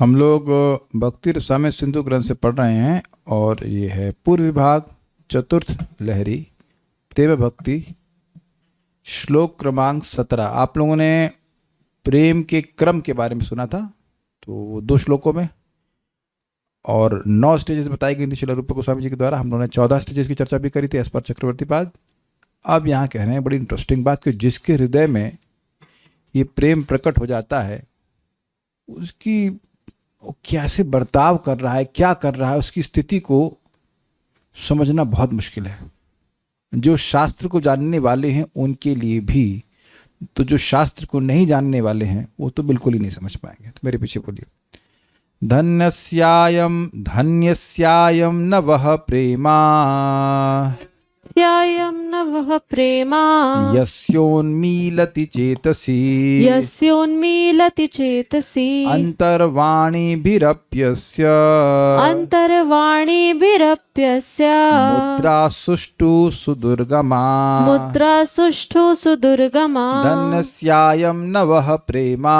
हम लोग भक्ति रसायन सिंधु ग्रंथ से पढ़ रहे हैं और ये है पूर्व विभाग चतुर्थ लहरी प्रेम भक्ति श्लोक क्रमांक 17। आप लोगों ने प्रेम के क्रम के बारे में सुना था तो 2 श्लोकों में, और 9 स्टेजेस बताई गई थी श्रील रूप गोस्वामी जी के द्वारा। हम लोगों ने 14 स्टेजेस की चर्चा भी करी थी एस पर चक्रवर्ती पाद। अब यहाँ कह रहे हैं बड़ी इंटरेस्टिंग बात कि जिसके हृदय में ये प्रेम प्रकट हो जाता है उसकी कैसे बर्ताव कर रहा है, क्या कर रहा है, उसकी स्थिति को समझना बहुत मुश्किल है। जो शास्त्र को जानने वाले हैं उनके लिए भी, तो जो शास्त्र को नहीं जानने वाले हैं वो तो बिल्कुल ही नहीं समझ पाएंगे। तो मेरे पीछे बोलिए, धन्यस्यायं नवः प्रेमा स्यायं नवः प्रेमा यस्योन्मीलति चेतसि यस्योन्मीलति चेतसि अंतर्वाणीभिरप्यस्य अंतर्वाणीभिरप्यस्य मुद्रा सुष्ठु सुदुर्गमा मुद्रा सुष्ठु सुदुर्गमा धन्यस्यायं नवः प्रेमा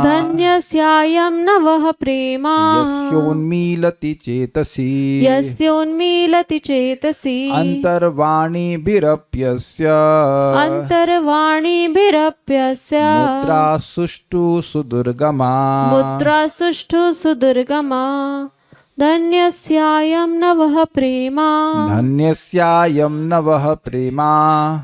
धन्यस्यायं नवः प्रेमा यस्योन्मीलति चेतसि यस्योन्मीलति चेतसि अंतर्वाणीभिरप्यस्य अंतर्वाणीभिरप्यस्य मुद्रा सुष्ठु सुदुर्गमा मुद्रा सुष्ठु सुदुर्गमा धन्यस्यायं नवः प्रेमा धन्यस्यायं नवः प्रेमा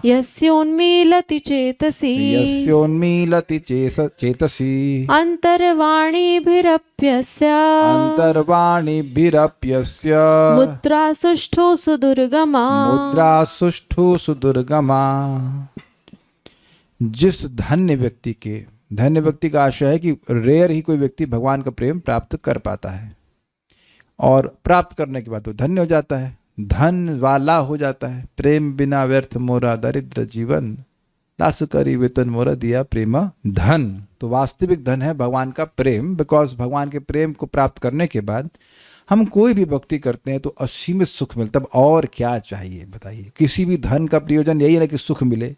यस्योन्मीलति चेतसि यस्योन्मीलति चेतसि अंतर्वाणीभिरप्यस्य अंतर्वाणीभिरप्यस्य मुद्रा सुष्ठु सुदुर्गमा मुद्रा सुष्ठु सुदुर्गमा। जिस धन्य व्यक्ति का आशय है कि रेयर ही कोई व्यक्ति भगवान का प्रेम प्राप्त कर पाता है, और प्राप्त करने के बाद वो धन्य हो जाता है, धन वाला हो जाता है। प्रेम बिना व्यर्थ मोरा दरिद्र जीवन, दास करी वेतन मोरा दिया प्रेम धन। तो वास्तविक धन है भगवान का प्रेम, बिकॉज भगवान के प्रेम को प्राप्त करने के बाद हम कोई भी भक्ति करते हैं तो असीमित सुख मिलता है। तब और क्या चाहिए बताइए। किसी भी धन का प्रयोजन यही है ना कि सुख मिले।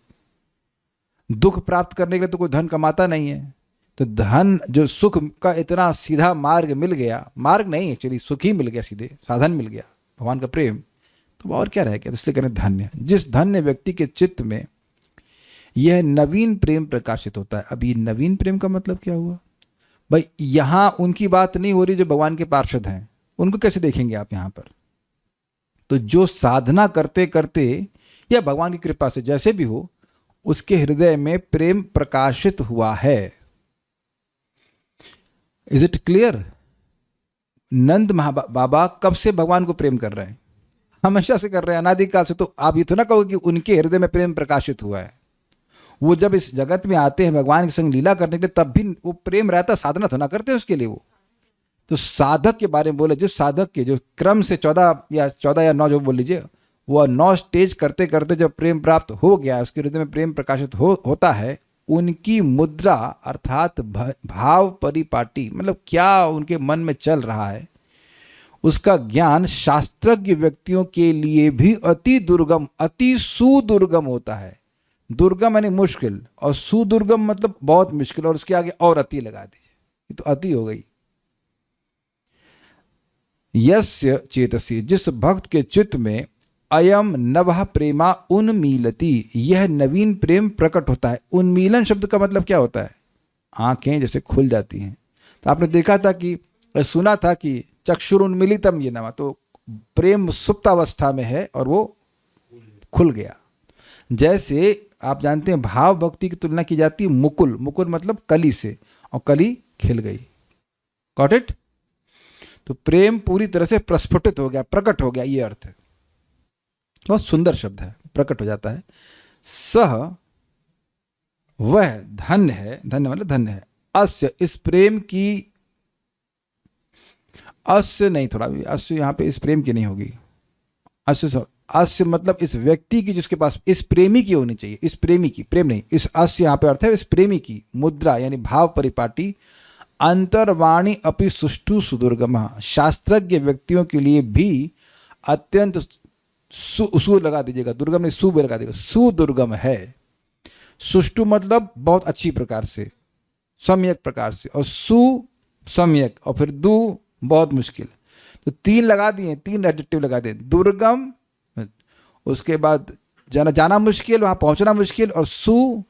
दुख प्राप्त करने के लिए तो कोई धन कमाता नहीं है। तो धन, जो सुख का इतना सीधा मार्ग मिल गया, मार्ग नहीं एक्चुअली सुख ही मिल गया, सीधे साधन मिल गया भगवान का प्रेम, तो और क्या रह गया। तो इसलिए करें धन्य। जिस धन्य व्यक्ति के चित्त में यह नवीन प्रेम प्रकाशित होता है। अब ये नवीन प्रेम का मतलब क्या हुआ भाई? यहाँ उनकी बात नहीं हो रही जो भगवान के पार्षद हैं, उनको कैसे देखेंगे आप यहाँ पर। तो जो साधना करते करते या भगवान की कृपा से जैसे भी हो, उसके हृदय में प्रेम प्रकाशित हुआ है। Is it clear? Nand Baba कब से भगवान को प्रेम कर रहे हैं? हमेशा से कर रहे हैं, अनादिकाल से। तो आप ये तो ना कहोगे कि उनके हृदय में प्रेम प्रकाशित हुआ है। वो जब इस जगत में आते हैं भगवान के संग लीला करने के लिए, तब भी वो प्रेम रहता, साधना तो ना करते उसके लिए वो। तो साधक के बारे में बोले, जिस साधक के जो क्रम से 14 या 9 जो बोल लीजिए, वो 9 स्टेज करते करते जब प्रेम प्राप्त हो गया, उसके हृदय में प्रेम प्रकाशित होता है, उनकी मुद्रा अर्थात भाव परिपाटी, मतलब क्या उनके मन में चल रहा है, उसका ज्ञान शास्त्रज्ञ व्यक्तियों के लिए भी अति दुर्गम, अति सुदुर्गम होता है। दुर्गम यानी मुश्किल, और सुदुर्गम मतलब बहुत मुश्किल, और उसके आगे और अति लगा दीजिए, ये तो अति हो गई। यस्य चेतसी, जिस भक्त के चित्त में अयम नवः प्रेमा उन्मीलति, यह नवीन प्रेम प्रकट होता है। उन्मीलन शब्द का मतलब क्या होता है? आंखें जैसे खुल जाती हैं। तो आपने देखा था कि, सुना था कि चक्षुरुन्मीलितम ये नाम, तो प्रेम सुप्त अवस्था में है और वो खुल गया। जैसे आप जानते हैं भाव भक्ति की तुलना की जाती है मुकुल, मुकुल मतलब कली से, और कली खिल गई। Got it? तो प्रेम पूरी तरह से प्रस्फुटित हो गया, प्रकट हो गया, ये अर्थ है। बहुत सुंदर शब्द है, प्रकट हो जाता है। सह, वह धन्य है, धन्य मतलब धन्य है। अस्य, इस प्रेम की, अस्य नहीं, थोड़ा भी अस्य यहाँ पे इस प्रेम की नहीं होगी। अस्य मतलब इस व्यक्ति की, जिसके पास, इस प्रेमी की होनी चाहिए, इस प्रेमी की, प्रेम नहीं, इस अस्य यहाँ पे अर्थ है इस प्रेमी की मुद्रा यानी भाव परिपाटी अंतर्वाणी अपि सुष्ठु सुदुर्गमा, शास्त्रज्ञ व्यक्तियों के लिए भी अत्यंत सु लगा दीजिएगा, दुर्गम नहीं सु भी लगा दीजिएगा, सुदुर्गम है। सुष्ठु मतलब बहुत अच्छी प्रकार से, सम्यक प्रकार से, और सम्यक, और फिर दु बहुत मुश्किल। तो 3 लगा दिए, 3 एडजेक्टिव लगा दिए, दुर्गम, उसके बाद जाना मुश्किल, वहां पहुंचना मुश्किल, और सु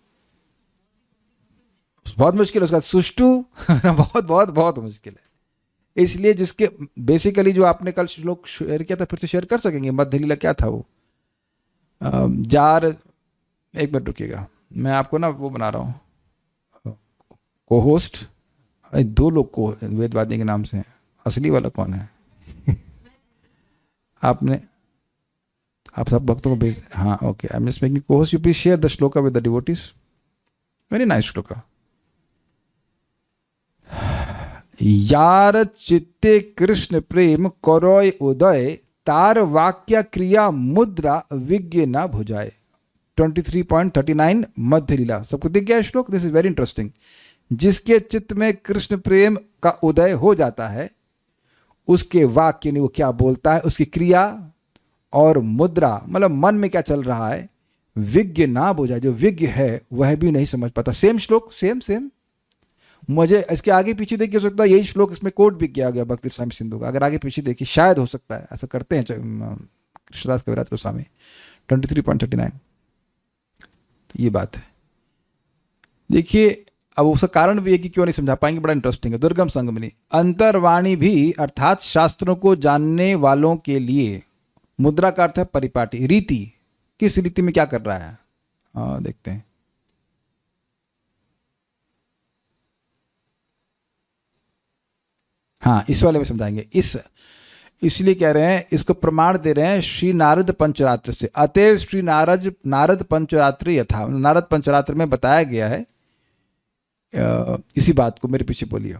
बहुत मुश्किल, उसका सुष्टु बहुत बहुत बहुत मुश्किल है। इसलिए जिसके बेसिकली जो आपने कल श्लोक शेयर किया था, फिर से शेयर कर सकेंगे। मध्य लीला क्या था वो? जार, एक मिनट रुकिएगा, मैं आपको ना वो बना रहा हूँ को होस्ट। 2 लोग को वेदवादी के नाम से हैं, असली वाला कौन है? आप सब भक्तों को भेज, हाँ okay, I am just making co host, you please share the shloka with the devotees. Very nice shloka. यार चित्ते कृष्ण प्रेम करोय उदय, तार वाक्य क्रिया मुद्रा विज्ञ न भुजाए। 23.39 मध्य लीला। सबको दिख गया श्लोक? This is very interesting. जिसके चित्त में कृष्ण प्रेम का उदय हो जाता है, उसके वाक्य नहीं, वो क्या बोलता है, उसकी क्रिया और मुद्रा, मतलब मन में क्या चल रहा है, विज्ञ ना बुझाए। जो विज्ञ है वह भी नहीं समझ पाता। सेम श्लोक, सेम। मुझे इसके आगे पीछे देखिए, हो सकता है यही श्लोक इसमें कोट भी किया गया भक्ति स्वामी सिंधु का। अगर आगे पीछे देखिए, शायद हो सकता है, ऐसा करते हैं कृष्णदास कविराज गोस्वामी। 23.39 ये बात है। देखिए, अब उसका कारण भी है कि क्यों नहीं समझा पाएंगे, बड़ा इंटरेस्टिंग है। दुर्गम संगमनी, अंतर्वाणी भी अर्थात शास्त्रों को जानने वालों के लिए, मुद्रा का अर्थ है परिपाटी, रीति। किस रीति में क्या कर रहा है, देखते हैं। हाँ, इस वाले में समझाएंगे। इसलिए कह रहे हैं, इसको प्रमाण दे रहे हैं श्री नारद पंचरात्र से। अतएव श्री नारद पंचरात्र यथा, नारद पंचरात्र में बताया गया है। इसी बात को मेरे पीछे बोलिए।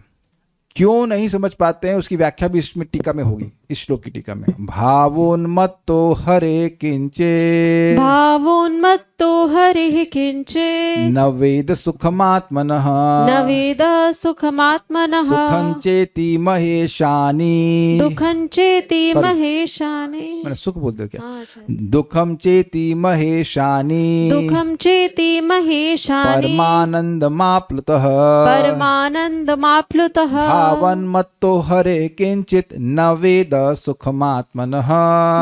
क्यों नहीं समझ पाते हैं, उसकी व्याख्या भी इसमें टीका में होगी, इस श्लोक की टीका में। भावोन्मत्तो हरे किंचे, भावोन्मत्तो हरिः किंचित्, न वेद सुखमात्मनः, न वेद सुखमात्मनः, सुखं चेति महेशानि, दुःखं चेति Sorry. महेशानि। मैंने सुख बोल दिया क्या? हाँ, अच्छा। दुखम चेति महेशानि, दुःखं चेति महेशानि, परमानंदमाप्लुतः, परमानन्दमाप्लुतः, भावन्मत्तो हरे किंचित न वेद सुखमात्मनः,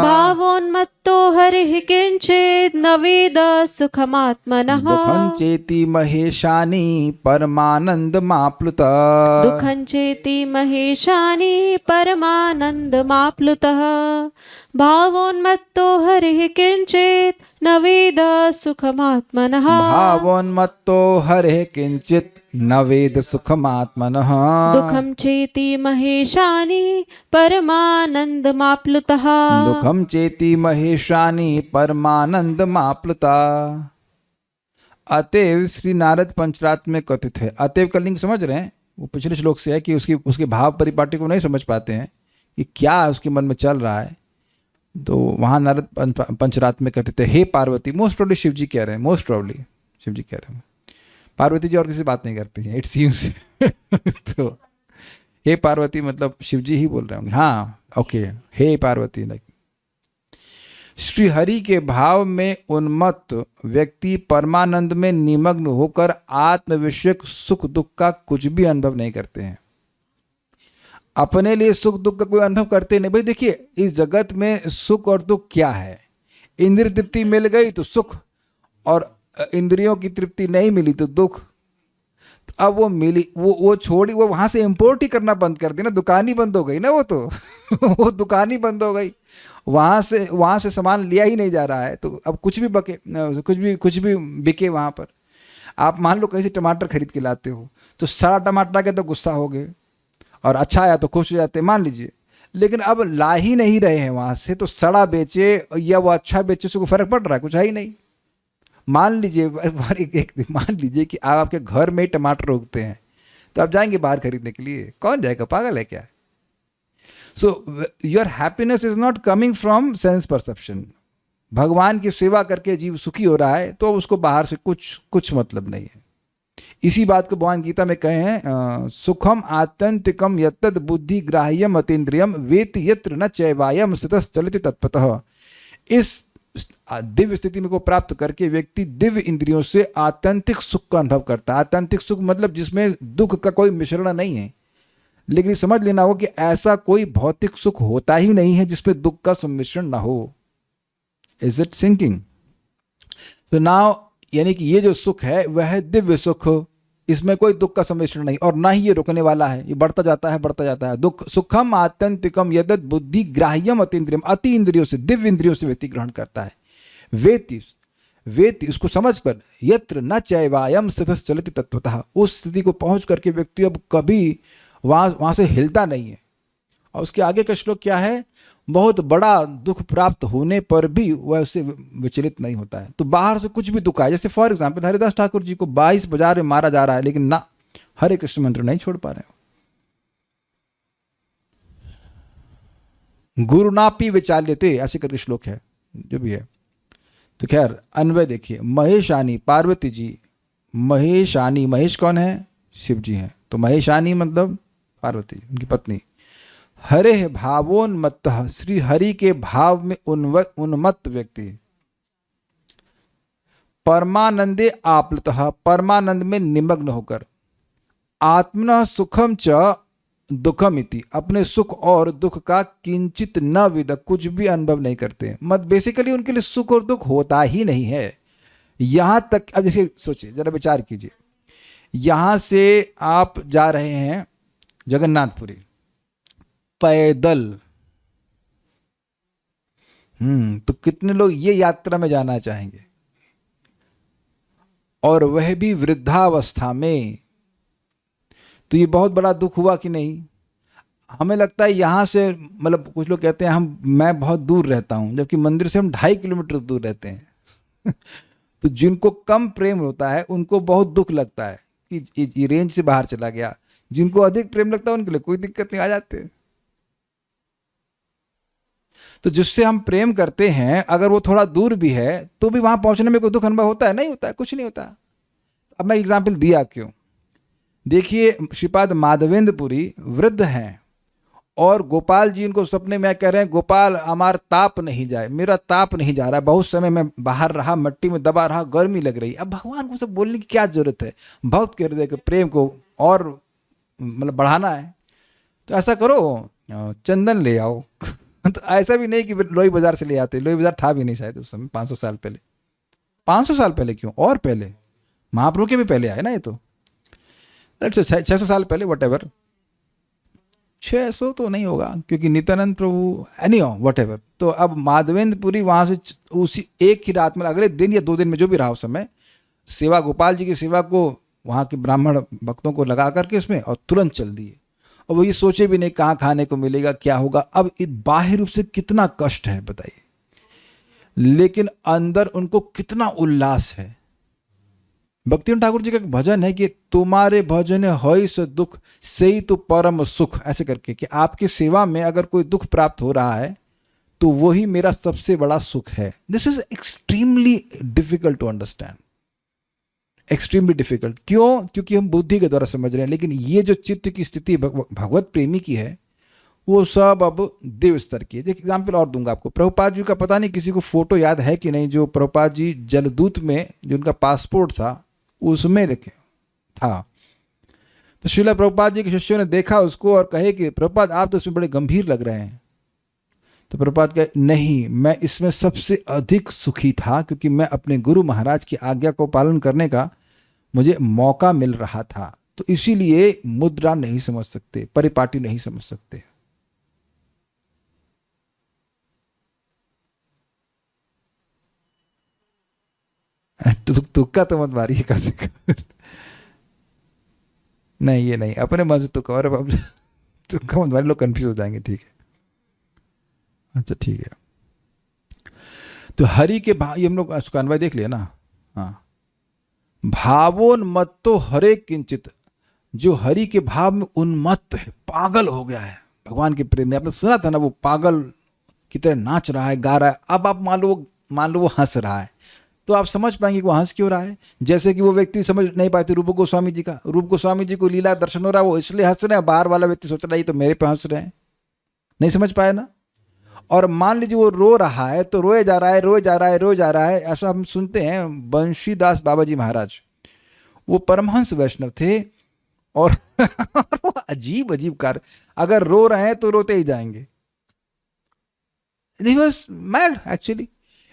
भावोन्मत्तो हरिः किंचित्, न वेद सुखमात्मनः, दुखं चेति महेशानि परमानंदमाप्लुतः, दुःखं चेति महेशानि परमानन्दमाप्लुतः, भावोन्मत्तो हरिः किंचित्, न वेद सुखमात्मनः, भावोन्मत्तो हरे किंचित न वेद सुखमात्मनः, दुःखं चेति महेशानि परमानन्दमाप्लुतः, दुखम चेति महेशानि परमानंदमाप्लुता। अतएव श्री नारद पंचरात्र में कथित है। अतएव का लिंग समझ रहे हैं? वो पिछले श्लोक से है कि उसके भाव परिपाटी को नहीं समझ पाते हैं कि क्या उसके मन में चल रहा है। तो वहाँ नारद पंचरात्र में कथित है, हे पार्वती, मोस्ट प्रॉब्ली शिव जी कह रहे हैं, मोस्ट प्रॉब्ली शिव जी कह रहे हैं। पार्वती जी और किसी बात नहीं करती हैं, इट सीम्स। तो हे पार्वती मतलब शिव जी ही बोल रहे होंगे। हाँ ओके, हे पार्वती। लाइक श्री हरि के भाव में उन्मत्त व्यक्ति परमानंद में निमग्न होकर आत्म विषयक सुख दुख का कुछ भी अनुभव नहीं करते हैं। अपने लिए सुख दुख का कोई अनुभव करते नहीं। भाई देखिए, इस जगत में सुख और दुख क्या है? इंद्रिय तृप्ति मिल गई तो सुख, और इंद्रियों की तृप्ति नहीं मिली तो दुख। तो अब वो मिली, वो छोड़ी, वो वहां से इंपोर्ट ही करना बंद कर दी ना, दुकान ही बंद हो गई ना वो तो। वो दुकान ही बंद हो गई, वहां से सामान लिया ही नहीं जा रहा है। तो अब कुछ भी बके, कुछ भी बिके वहां पर। आप मान लो कहीं से टमाटर खरीद के लाते हो, तो सारा टमाटर के तो गुस्सा हो गए, और अच्छा आया तो खुश हो जाते, मान लीजिए। लेकिन अब ला ही नहीं रहे हैं वहां से, तो सड़ा बेचे या वो अच्छा बेचे, उसको फर्क पड़ रहा है? कुछ है ही नहीं। मान लीजिए मान लीजिए कि आप आपके घर में ही टमाटर उगते हैं, तो आप जाएंगे बाहर खरीदने के लिए? कौन जाएगा? पागल है क्या? So your happiness is not coming from sense perception. भगवान की सेवा करके जीव सुखी हो रहा है, तो उसको बाहर से कुछ मतलब नहीं है। इसी बात को भगवान गीता में कहे हैं, सुखम आत्यंतिकम यत्तद बुद्धि ग्राह्यम अतीन्द्रियम वेति यत्र न चैवायम स्थितः चलति तत्पतः। इस दिव्य स्थिति में को प्राप्त करके व्यक्ति दिव्य इंद्रियों से आत्यंतिक सुख का अनुभव करता है। आत्यंतिक सुख मतलब जिसमें दुख का कोई मिश्रण नहीं है। लेकिन समझ लेना हो कि ऐसा कोई भौतिक सुख होता ही नहीं है जिसमें दुख का सम्मिश्रण ना हो। Is it sinking? तो नाउ यानी कि ये जो सुख है वह है दिव्य सुख, इसमें कोई दुख का सम्मिश्रण नहीं, और ना ही ये रुकने वाला है, ये बढ़ता जाता है बढ़ता जाता है। दुख सुखम आत्यंतिकम यदत बुद्धि ग्राह्यम अतीन्द्रियम, अति इंद्रियों से, दिव्य इंद्रियों से व्यक्ति ग्रहण करता है। वेति वेति उसको समझकर, यत्र न चैवायम स्थितः चलति तत्वतः, उस स्थिति को पहुंच करके व्यक्ति अब कभी वहां से हिलता नहीं है। और उसके आगे का श्लोक क्या है? बहुत बड़ा दुख प्राप्त होने पर भी वह उससे विचलित नहीं होता है। तो बाहर से कुछ भी दुख आए, जैसे फॉर एग्जाम्पल हरिदास ठाकुर जी को 22 बाजार में मारा जा रहा है, लेकिन ना, हरे कृष्ण मंत्र नहीं छोड़ पा रहे हो। गुरुनापी विचाल्यते ऐसे करके श्लोक है, जो भी है। तो खैर अन्वय देखिए, महेशानी पार्वती जी, महेशानी, महेश कौन है? शिव जी हैं, तो महेशानी मतलब पार्वती उनकी पत्नी। हरे भावोन्मत्त, श्री हरि के भाव में उन्मत्त व्यक्ति। परमानंदे आप्लुतः, परमानंद में निमग्न होकर। आत्मनः सुखम च दुखम इति, अपने सुख और दुख का किंचित न विद, कुछ भी अनुभव नहीं करते। मत बेसिकली उनके लिए सुख और दुख होता ही नहीं है। यहां तक, अब जैसे सोचिए, जरा विचार कीजिए, यहां से आप जा रहे हैं जगन्नाथपुरी पैदल, तो कितने लोग ये यात्रा में जाना चाहेंगे, और वह भी वृद्धावस्था में। तो ये बहुत बड़ा दुख हुआ कि नहीं? हमें लगता है यहाँ से, मतलब कुछ लोग कहते हैं मैं बहुत दूर रहता हूँ, जबकि मंदिर से हम 2.5 किलोमीटर दूर रहते हैं। तो जिनको कम प्रेम होता है उनको बहुत दुख लगता है कि ये रेंज से बाहर चला गया। जिनको अधिक प्रेम लगता है उनके लिए कोई दिक्कत नहीं, आ जाते। तो जिससे हम प्रेम करते हैं, अगर वो थोड़ा दूर भी है तो भी वहां पहुंचने में कोई दुख अनुभव होता है? नहीं होता है, कुछ नहीं होता। अब मैं एग्जाम्पल दिया क्यों? देखिए, श्रीपाद माधवेंद्रपुरी वृद्ध हैं और गोपाल जी उनको सपने में कह रहे हैं, गोपाल हमारा ताप नहीं जाए, मेरा ताप नहीं जा रहा, बहुत समय मैं बाहर रहा, मिट्टी में दबा रहा, गर्मी लग रही। अब भगवान को सब बोलने की क्या जरूरत है? भक्त के हृदय के प्रेम को और मतलब बढ़ाना है तो ऐसा करो, चंदन ले आओ। तो ऐसा भी नहीं कि लोई बाजार से ले आते, लोई बाजार था भी नहीं शायद उस समय, 500 साल पहले। 500 साल पहले क्यों, और पहले, महाप्रभु के भी पहले आए ना ये तो, 600 साल पहले, वट एवर। 600 तो नहीं होगा क्योंकि नित्यानंद प्रभु एनी हो वट एवर। तो अब माधवेंद्रपुरी वहाँ से उसी एक ही रात में, अगले दिन या 2 दिन में जो भी रहा उस समय, सेवा, गोपाल जी की सेवा को वहाँ के ब्राह्मण भक्तों को लगा करके इसमें, और तुरंत चल दिए। और वो ये सोचे भी नहीं कहाँ खाने को मिलेगा, क्या होगा। अब बाह्य रूप से कितना कष्ट है बताइए, लेकिन अंदर उनको कितना उल्लास है। भक्तिनाथ ठाकुर जी का एक भजन है कि तुम्हारे भजन है सो दुख से ही तो परम सुख, ऐसे करके, कि आपकी सेवा में अगर कोई दुख प्राप्त हो रहा है तो वही मेरा सबसे बड़ा सुख है। This is extremely difficult to understand, extremely difficult. क्यों? क्योंकि हम बुद्धि के द्वारा समझ रहे हैं, लेकिन ये जो चित्त की स्थिति भगवत प्रेमी की है वो सब अब देव स्तर की है। एक एग्जाम्पल और दूंगा आपको। प्रभुपाद जी का पता नहीं किसी को फोटो याद है कि नहीं, जो प्रभुपाद जी जलदूत में जो उनका पासपोर्ट था उसमें लिखे था। तो श्रीला प्रभुपाद जी के शिष्यों ने देखा उसको और कहे कि प्रभुपाद आप तो इसमें बड़े गंभीर लग रहे हैं। तो प्रभुपाद कहे, नहीं, मैं इसमें सबसे अधिक सुखी था क्योंकि मैं अपने गुरु महाराज की आज्ञा को पालन करने का मुझे मौका मिल रहा था, तो इसीलिए मुद्रा नहीं समझ सकते, परिपाटी नहीं समझ सकते। तुक्का तो मत मारिए कैसे। नहीं, ये नहीं, अपने मन से तुक्का, और अब तुक्का मत मारिए, लोग कंफ्यूज हो जाएंगे। ठीक है, अच्छा ठीक है। तो हरि के भाव, ये हम लोग उसका अन्वय देख लिया ना। हाँ, भावोन्मत्तो हरे किंचित, जो हरि के भाव में उन्मत्त है, पागल हो गया है भगवान के प्रेम में। आपने सुना था ना, वो पागल की तरह नाच रहा है, गा रहा है। अब आप मान लो वो हंस रहा है, तो आप समझ पाएंगे कि वो हंस क्यों रहा है। जैसे कि वो व्यक्ति समझ नहीं पाते रूप गोस्वामी जी का, रूप गोस्वामी जी को लीला दर्शन हो रहा है, वो इसलिए हंस रहे हैं, बाहर वाला व्यक्ति सोच रहा है ये तो मेरे पे हंस रहे हैं, नहीं समझ पाया ना। और मान लीजिए वो रो रहा है तो रोए जा रहा है, रोए जा रहा है, रोए जा रहा है। ऐसा हम सुनते हैं बंशीदास बाबा जी महाराज, वो परमहंस वैष्णव थे और वो अजीब अजीब कार्य, अगर रो रहे हैं तो रोते ही जाएंगे। He was mad actually।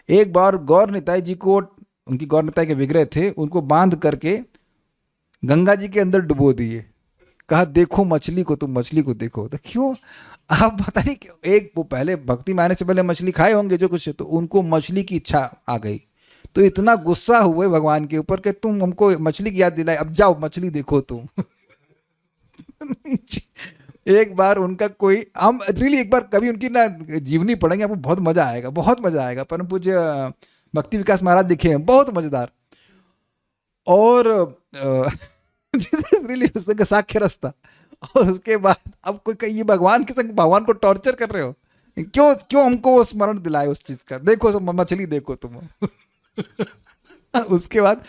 एक बार गौर निताई जी को, उनकी गौर निताई के विग्रह थे, उनको बांध करके गंगा जी के अंदर डुबो दिए। कहा देखो मछली को, तुम मछली को देखो। तो क्यों, आप पता नहीं क्यों, एक वो पहले भक्ति में आने से पहले मछली खाए होंगे जो कुछ, तो उनको मछली की इच्छा आ गई, तो इतना गुस्सा हुए भगवान के ऊपर कि तुम हमको मछली की याद दिलाई, अब जाओ मछली देखो तुम। एक बार उनका कोई, हम रियली एक बार कभी उनकी ना जीवनी पढ़ेंगे, आपको बहुत मजा आएगा, बहुत मजा आएगा। परम पूज्य भक्ति विकास महाराज दिखे हैं, बहुत मजेदार। और रियली उस संग साक्ष्य रस्ता। और उसके बाद अब कोई कहीं भगवान के संग भगवान को टॉर्चर कर रहे हो, क्यों हमको वो स्मरण दिलाए उस चीज का, देखो मछली देखो तुम। उसके बाद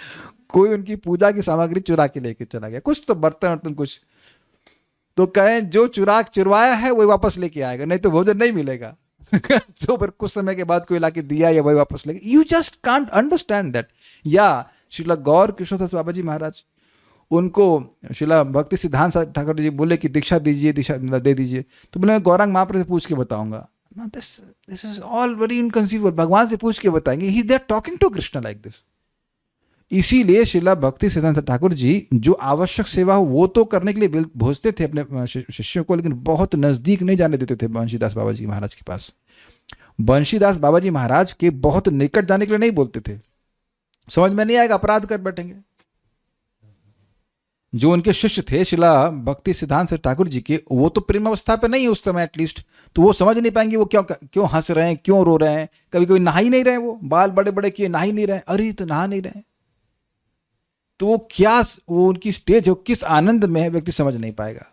कोई उनकी पूजा की सामग्री चुरा के लेके चला गया, कुछ तो बर्तन वर्तन कुछ, तो कहें जो चुरवाया है वही वापस लेके आएगा, नहीं तो भोजन नहीं मिलेगा। जो फिर कुछ समय के बाद कोई लाके दिया या वही वापस लेके, you just can't understand that. या श्रीला गौर कृष्णदास बाबा जी महाराज, उनको श्रीला भक्ति सिद्धांत ठाकुर जी बोले कि दीक्षा दीजिए, दीक्षा दे दीजिए, तो बोले गौरांग महाप्रभु से पूछ के बताऊंगा। This is all very inconceivable, भगवान से पूछ के बताएंगे, he they are talking to Krishna like this. इसीलिए श्रीला भक्ति सिद्धांत ठाकुर जी जो आवश्यक सेवा हो वो तो करने के लिए भेजते थे अपने शिष्यों को, लेकिन बहुत नजदीक नहीं जाने देते थे बंशीदास बाबा जी महाराज के पास। बंशीदास बाबा जी महाराज के बहुत निकट जाने के लिए नहीं बोलते थे, समझ में नहीं आएगा, अपराध कर बैठेंगे। जो उनके शिष्य थे शिला भक्ति सिद्धांत ठाकुर जी के, वो तो प्रेम अवस्था पे नहीं है उस समय एटलीस्ट, तो वो समझ नहीं पाएंगे वो क्यों हंस रहे हैं, क्यों रो रहे हैं। कभी कभी नहा ही नहीं रहे, वो बाल बड़े बड़े किए नहा ही नहीं रहे, अरे तो नहा नहीं रहे, तो वो क्या, वो उनकी स्टेज है, किस आनंद में है, व्यक्ति समझ नहीं पाएगा,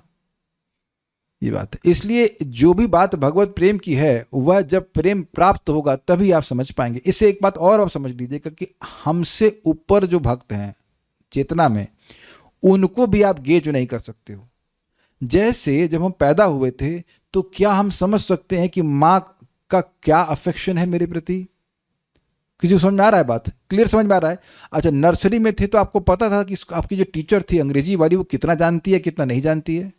ये बात है। इसलिए जो भी बात भगवत प्रेम की है वह जब प्रेम प्राप्त होगा तभी आप समझ पाएंगे। इससे एक बात और आप समझ लीजिएगा कि हमसे ऊपर जो भक्त हैं चेतना में, उनको भी आप गेज नहीं कर सकते हो। जैसे जब हम पैदा हुए थे तो क्या हम समझ सकते हैं कि माँ का क्या अफेक्शन है मेरे प्रति? किसी को समझ में आ रहा है बात? क्लियर समझ में आ रहा है? अच्छा, नर्सरी में थे तो आपको पता था कि आपकी जो टीचर थी अंग्रेजी वाली वो कितना जानती है कितना नहीं जानती है?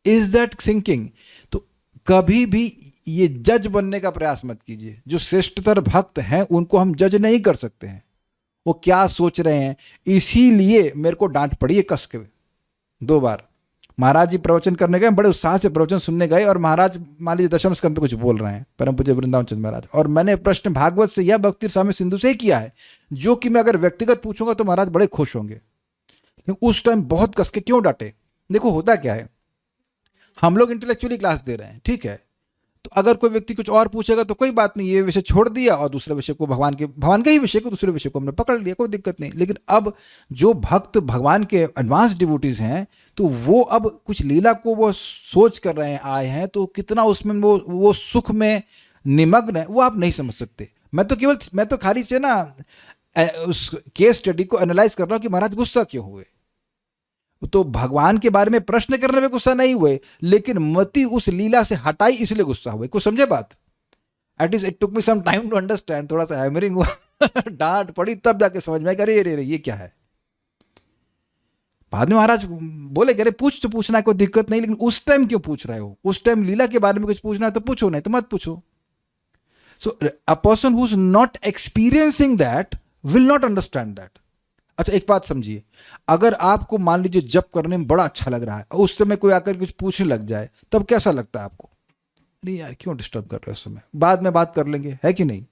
Is that sinking? तो कभी भी ये जज बनने का प्रयास मत कीजिए। जो श्रेष्ठतर भक्त हैं उनको हम जज नहीं कर सकते हैं, वो क्या सोच रहे हैं। इसीलिए मेरे को डांट पड़ी है कस के 2 बार। महाराज जी प्रवचन करने गए, बड़े उत्साह से प्रवचन सुनने गए, और महाराज मान लीजिए दशम स्कंद पे कुछ बोल रहे हैं, परम पूज्य वृंदावन चंद्र महाराज, और मैंने प्रश्न भागवत से या भक्ति स्वामी सिंधु से ही किया है, जो कि मैं अगर व्यक्तिगत पूछूंगा तो महाराज बड़े खुश होंगे। लेकिन उस टाइम बहुत कस के क्यों डांटे? देखो होता क्या है, हम लोग इंटेलेक्चुअली क्लास दे रहे हैं, ठीक है, तो अगर कोई व्यक्ति कुछ और पूछेगा तो कोई बात नहीं, ये विषय छोड़ दिया और दूसरे विषय को भगवान के ही विषय को, दूसरे विषय को हमने पकड़ लिया, कोई दिक्कत नहीं। लेकिन अब जो भक्त भगवान के एडवांस डिवोटीज हैं, तो वो अब कुछ लीला को वो सोच कर रहे हैं, आए हैं, तो कितना उसमें वो सुख में निमग्न है वो आप नहीं समझ सकते। मैं तो खाली से ना उस केस स्टडी को एनालाइज कर रहा हूँ कि महाराज गुस्सा क्यों हुए। तो भगवान के बारे में प्रश्न करने में गुस्सा नहीं हुए, लेकिन मति उस लीला से हटाई इसलिए गुस्सा हुए। कुछ समझे बात? At least it took me some time to understand. थोड़ा सा हैमरिंग हुआ, डांट पड़ी, तब जाके समझ में आया, अरे अरे ये क्या है। बाद में महाराज बोले कि अरे पूछ तो पूछना, कोई दिक्कत नहीं, लेकिन उस टाइम क्यों पूछ रहे हो? उस टाइम लीला के बारे में कुछ पूछना है तो पूछो, नहीं तो मत पूछो। So a person who is not experiencing that will not understand that. अच्छा एक बात समझिए, अगर आपको मान लीजिए जप करने में बड़ा अच्छा लग रहा है, उस समय कोई आकर कुछ पूछने लग जाए, तब कैसा लगता है आपको? नहीं यार क्यों डिस्टर्ब कर रहे हो, उस समय बाद में बात कर लेंगे, है कि नहीं?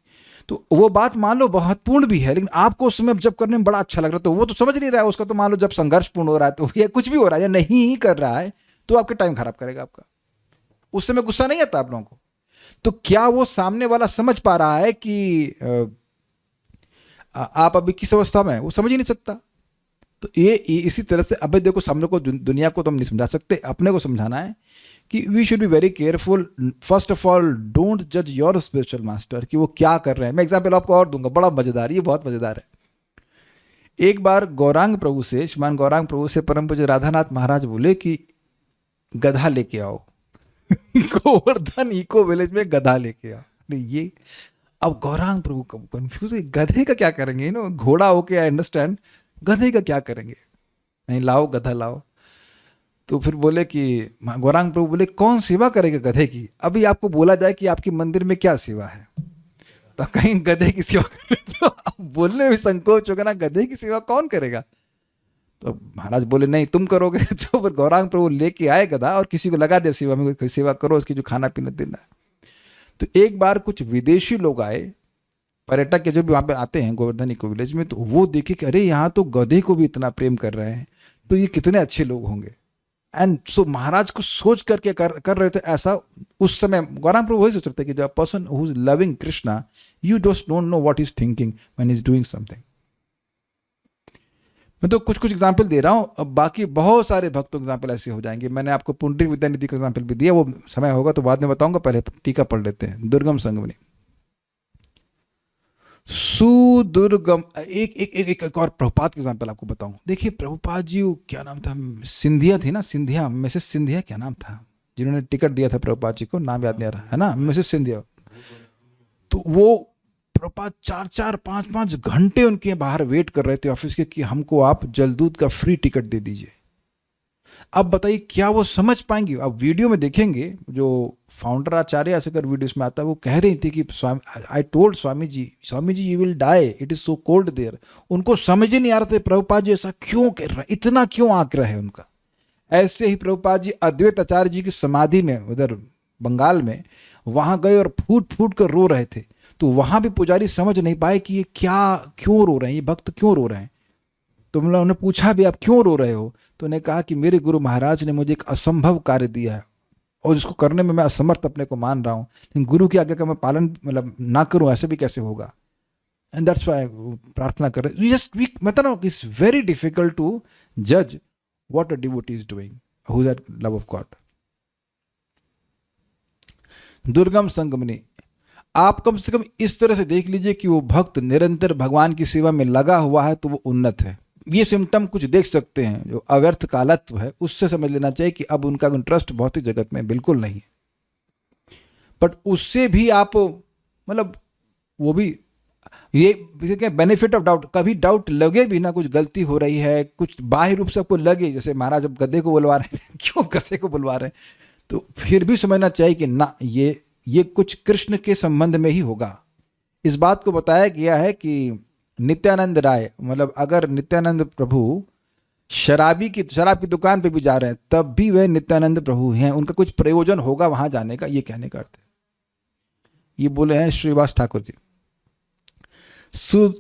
तो वो बात मान लो महत्वपूर्ण भी है, लेकिन आपको उस समय जब करने में बड़ा अच्छा लग रहा है, तो वो तो समझ नहीं रहा है उसका, तो मान लो जब संघर्षपूर्ण हो रहा है तो या कुछ भी हो रहा है या नहीं ही कर रहा है, तो आपके टाइम खराब करेगा आपका। उस समय गुस्सा नहीं आता आप लोगों को। तो क्या वो सामने वाला समझ पा रहा है कि आप अभी किस अवस्था में है? वो समझ ही नहीं सकता। तो ये इसी तरह से अभी देखो, सामने को दुनिया को तो हम नहीं समझा सकते, अपने को समझाना है कि we should be very careful. First of all don't जज योर स्पिरिचुअल मास्टर कि वो क्या कर रहे हैं। मैं एग्जाम्पल आपको और दूंगा, बड़ा मजेदार, ये बहुत मजेदार है। एक बार गौरांग प्रभु से, श्रीमान गौरांग प्रभु से परम पूज्य राधानाथ महाराज बोले कि गधा लेके आओ। गोवर्धन इको विलेज में गधा लेके आओ। नहीं ये अब गौरांग प्रभु कंफ्यूज है, गधे का क्या करेंगे? घोड़ा होके आई अंडरस्टैंड, गधे का क्या करेंगे? नहीं लाओ गधा लाओ। तो फिर बोले कि गौरांग प्रभु बोले कौन सेवा करेगा गधे की? अभी आपको बोला जाए कि आपके मंदिर में क्या सेवा है, तो कहीं गधे की सेवा कर रहे, तो आप बोलने में संकोच होगा ना, गधे की सेवा कौन करेगा? तो महाराज बोले नहीं तुम करोगे। तो फिर गौरांग प्रभु लेके आए गधा और किसी को लगा दे सेवा में, कोई सेवा करो, उसकी जो खाना पीना देना है। तो एक बार कुछ विदेशी लोग आए, पर्यटक के जो भी वहाँ पे आते हैं गोवर्धन इको विलेज में, तो वो देखे कि अरे यहाँ तो गधे को भी इतना प्रेम कर रहे हैं, तो ये कितने अच्छे लोग होंगे। एंड सो महाराज को सोच करके कर रहे थे ऐसा। उस समय गौरांग प्रभु वही सोच रहे थे कि जो person who is loving Krishna, you just don't know what is thinking when is doing something. मैं तो कुछ एग्जाम्पल दे रहा हूँ, अब बाकी बहुत सारे भक्तों एग्जाम्पल ऐसे हो जाएंगे। मैंने आपको पुंडरीक विद्यानिधि का एग्जाम्पल भी दिया, वो समय होगा तो बाद में बताऊंगा, पहले टीका पढ़ लेते हैं। दुर्गम संगमनी, सुदुर्गम। एक और प्रभुपाद का एग्जाम्पल आपको बताऊं। देखिए प्रभुपाद जी, क्या नाम था, सिंधिया थी ना, सिंधिया, मिसेस सिंधिया क्या नाम था, जिन्होंने टिकट दिया था प्रभुपाद जी को, नाम याद नहीं आ रहा है ना, मिसेस सिंधिया। तो वो प्रभुपाद 4-5 घंटे उनके बाहर वेट कर रहे थे ऑफिस के कि हमको आप जलदूत का फ्री टिकट दे दीजिए। अब बताइए क्या वो समझ पाएंगे? अब वीडियो में देखेंगे, जो फाउंडर आचार्य अगर वीडियोस में आता है, वो कह रही थी कि I told Swami ji you will die, it is so cold there. उनको समझ ही नहीं आ रहा था प्रभुपाद जी ऐसा क्यों कर रहे हैं, इतना क्यों आग्रह है उनका। ऐसे ही प्रभुपाद जी अद्वैत आचार्य जी की समाधि में उधर बंगाल में वहां गए और फूट फूट कर रो रहे थे। तो वहां भी पुजारी समझ नहीं पाए कि ये क्यों रो रहे हैं, ये भक्त क्यों रो रहे हैं। तो मतलब उन्होंने पूछा भी आप क्यों रो रहे हो, तो उन्होंने कहा कि मेरे गुरु महाराज ने मुझे एक असंभव कार्य दिया है और जिसको करने में मैं असमर्थ अपने को मान रहा हूँ, लेकिन गुरु की आज्ञा का मैं पालन मतलब ना करूँ, ऐसे भी कैसे होगा। एंड दैट्स व्हाई प्रार्थना कर रहे। जस्ट वी मतलब इट्स वेरी डिफिकल्ट टू जज what a devotee is doing who is at love of God. दुर्गम संगमनी, आप कम से कम इस तरह से देख लीजिए कि वो भक्त निरंतर भगवान की सेवा में लगा हुआ है तो वो उन्नत है। ये सिम्टम कुछ देख सकते हैं, जो अव्यर्थ कालत्व है उससे समझ लेना चाहिए कि अब उनका इंटरेस्ट भौतिक जगत में बिल्कुल नहीं है। बट उससे भी आप मतलब वो भी ये बेनिफिट ऑफ डाउट, कभी डाउट लगे भी ना, कुछ गलती हो रही है, कुछ बाह्य रूप से आपको लगे, जैसे महाराज अब गधे को बुलवा रहे हैं क्यों गधे को बुलवा रहे हैं, तो फिर भी समझना चाहिए कि ना ये कुछ कृष्ण के संबंध में ही होगा। इस बात को बताया गया है कि नित्यानंद राय, मतलब अगर नित्यानंद प्रभु शराब की दुकान पे भी जा रहे हैं तब भी वह नित्यानंद प्रभु हैं, उनका कुछ प्रयोजन होगा वहां जाने का, ये कहने का अर्थ है। ये बोले हैं श्रीवास ठाकुर जी।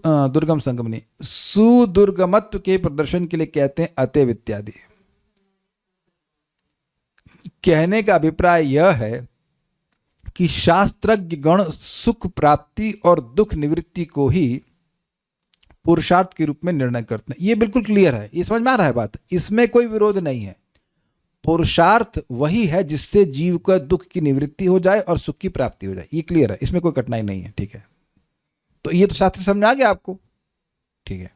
दुर्गम संगमनी, सुदुर्गमत्व के प्रदर्शन के लिए कहते हैं अतएव इत्यादि। कहने का अभिप्राय यह है कि शास्त्रज्ञ गण सुख प्राप्ति और दुख निवृत्ति को ही पुरुषार्थ के रूप में निर्णय करते हैं। ये बिल्कुल क्लियर है, ये समझ में आ रहा है बात, इसमें कोई विरोध नहीं है। पुरुषार्थ वही है जिससे जीव का दुख की निवृत्ति हो जाए और सुख की प्राप्ति हो जाए, ये क्लियर है, इसमें कोई कठिनाई नहीं है। ठीक है, तो ये तो शास्त्र समझ आ गया आपको। ठीक है,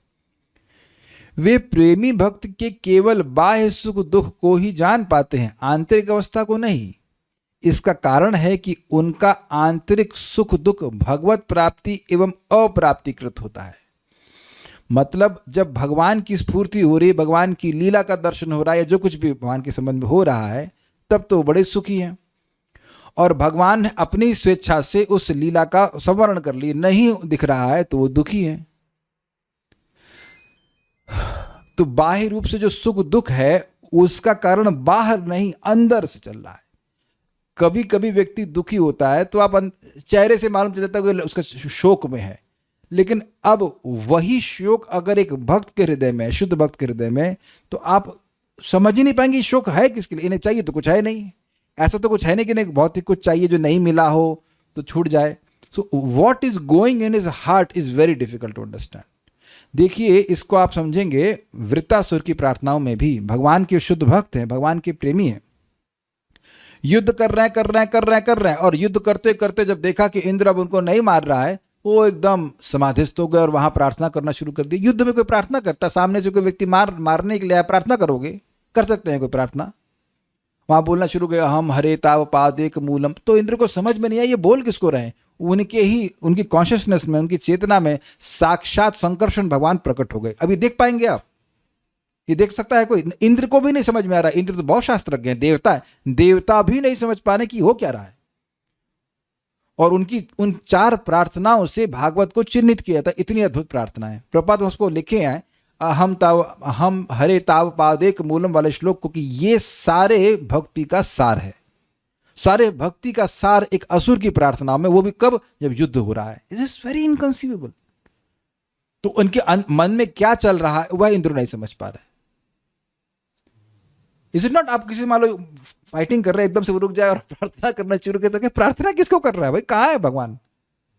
वे प्रेमी भक्त के केवल बाह्य सुख दुख को ही जान पाते हैं, आंतरिक अवस्था को नहीं। इसका कारण है कि उनका आंतरिक सुख दुख भगवत प्राप्ति एवं अप्राप्तिकृत होता है। मतलब जब भगवान की स्फूर्ति हो रही है, भगवान की लीला का दर्शन हो रहा है, या जो कुछ भी भगवान के संबंध में हो रहा है, तब तो बड़े सुखी हैं। और भगवान ने अपनी स्वेच्छा से उस लीला का संवरण कर लिया, नहीं दिख रहा है तो वो दुखी है। तो बाह्य रूप से जो सुख दुख है उसका कारण बाहर नहीं अंदर से चल रहा है। कभी कभी व्यक्ति दुखी होता है तो आप चेहरे से मालूम चल जाता है कि उसका शोक में है, लेकिन अब वही शोक अगर एक भक्त के हृदय में, शुद्ध भक्त के हृदय में, तो आप समझ ही नहीं पाएंगे शोक है किसके लिए। इन्हें चाहिए तो कुछ है नहीं, ऐसा तो कुछ है नहीं कि नहीं बहुत ही कुछ चाहिए जो नहीं मिला हो तो छूट जाए। So what is going in his heart is very difficult to understand. देखिए, इसको आप समझेंगे वृत्तासुर की प्रार्थनाओं में भी। भगवान के शुद्ध भक्त हैं, भगवान के प्रेमी हैं, युद्ध कर रहे हैं और युद्ध करते करते जब देखा कि इंद्र अब उनको नहीं मार रहा है, वो एकदम समाधिस्थ हो गए और वहां प्रार्थना करना शुरू कर दी। युद्ध में कोई प्रार्थना करता, सामने से कोई व्यक्ति मारने के लिए आया, प्रार्थना करोगे? कर सकते हैं कोई प्रार्थना? वहां बोलना शुरू किया, हम हरे ताव पादेक मूलम। तो इंद्र को समझ में नहीं आया ये बोल किसको रहे हैं। उनकी कॉन्शियसनेस में, उनकी चेतना में साक्षात संकर्षण भगवान प्रकट हो गए। अभी देख पाएंगे आप, ये देख सकता है कोई? इंद्र को भी नहीं समझ में आ रहा है। इंद्र तो बहुत शास्त्रज्ञ है, देवता है, देवता भी नहीं समझ पा रहे कि हो क्या रहा है। और उनकी उन 4 प्रार्थनाओं से भागवत को चिन्हित किया था। इतनी अद्भुत प्रार्थना है। प्रभुपाद उसको लिखे हैं हम हरे ताव पादेक मूलम वाले श्लोक को, कि ये सारे भक्ति का सार है। सारे भक्ति का सार एक असुर की प्रार्थना में, वो भी कब? जब युद्ध हो रहा है। It is very inconceivable. तो उनके मन में क्या चल रहा है वह इंद्र नहीं समझ पा रहे। Is it not? आप किसी मान लो फाइटिंग कर रहे हैं, एकदम से वो रुक जाए और प्रार्थना करना शुरू कर, तो प्रार्थना किसको कर रहा है भाई? कहाँ है भगवान?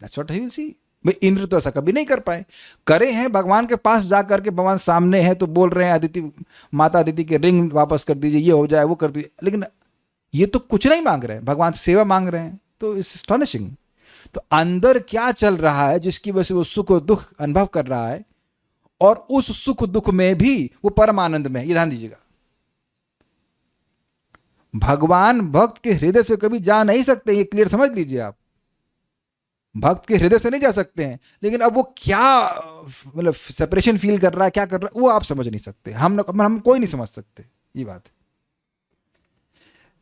That's what he will see. भाई इंद्र तो ऐसा कभी नहीं कर पाए। करे हैं भगवान के पास जा करके, भगवान सामने है तो बोल रहे हैं अदिति, माता अदिति के रिंग वापस कर दीजिए, ये हो जाए, वो कर दीजिए, लेकिन ये तो कुछ नहीं मांग रहे हैं, भगवान से सेवा मांग रहे हैं। तो इट्स एस्टोनिशिंग। तो अंदर क्या चल रहा है जिसकी वजह से वो सुख और दुख अनुभव कर रहा है, और उस सुख दुख में भी वो परम आनंद में है। ये ध्यान दीजिएगा। भगवान भक्त के हृदय से कभी जा नहीं सकते, ये क्लियर समझ लीजिए आप। भक्त के हृदय से नहीं जा सकते हैं, लेकिन अब वो क्या मतलब सेपरेशन फील कर रहा है, क्या कर रहा है, वो आप समझ नहीं सकते। हम कोई नहीं समझ सकते ये बात।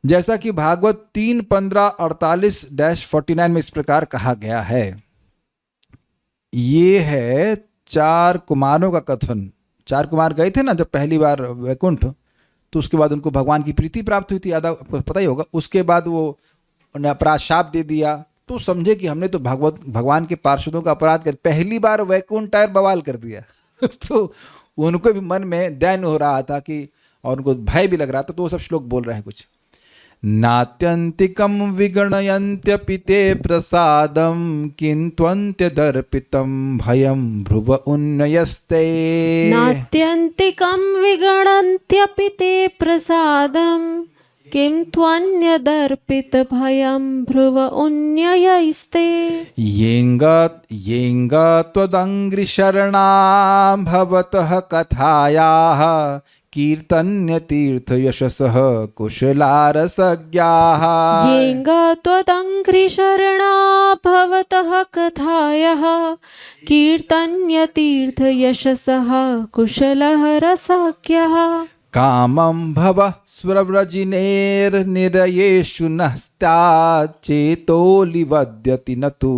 जैसा कि भागवत 3:15-48-49 में इस प्रकार कहा गया है। ये है 4 कुमारों का कथन। 4 कुमार गए थे ना जब पहली बार वैकुंठ, तो उसके बाद उनको भगवान की प्रीति प्राप्त हुई थी, याद आपको पता ही होगा। उसके बाद वो उन्हें अपराध शाप दे दिया, तो समझे कि हमने तो भगवान के पार्षदों का अपराध कर, पहली बार वैकुंठ टायर बवाल कर दिया। तो उनको भी मन में दैन हो रहा था कि, और उनको भय भी लग रहा था। तो वो सब श्लोक बोल रहे हैं कुछ। नात्यंतिकम विगणयन्त्यपि ते प्रसादम किन्त्वन्त्यदर्पितं भयं भ्रुव उन्नयस्ते। नात्यन्तिकं विगणन्त्यपि ते प्रसादं किं त्वन्यदर्पितभयं भ्रुव उन्नयस्ते। येङ्गा त्वदङ्घ्रिशरणा भवतः कथायाः कीर्तन्यतीर्थयशसः कुशलारसज्ञाः। येङ्गा त्वदङ्घ्रिशरणा भवतः कथायः कीर्तन्यतीर्थयशसः कुशलः रसज्ञः। कामं भवः स्वव्रजिनेर्निरयेषु नस्त्याच्चेतोलिवद्यति न तु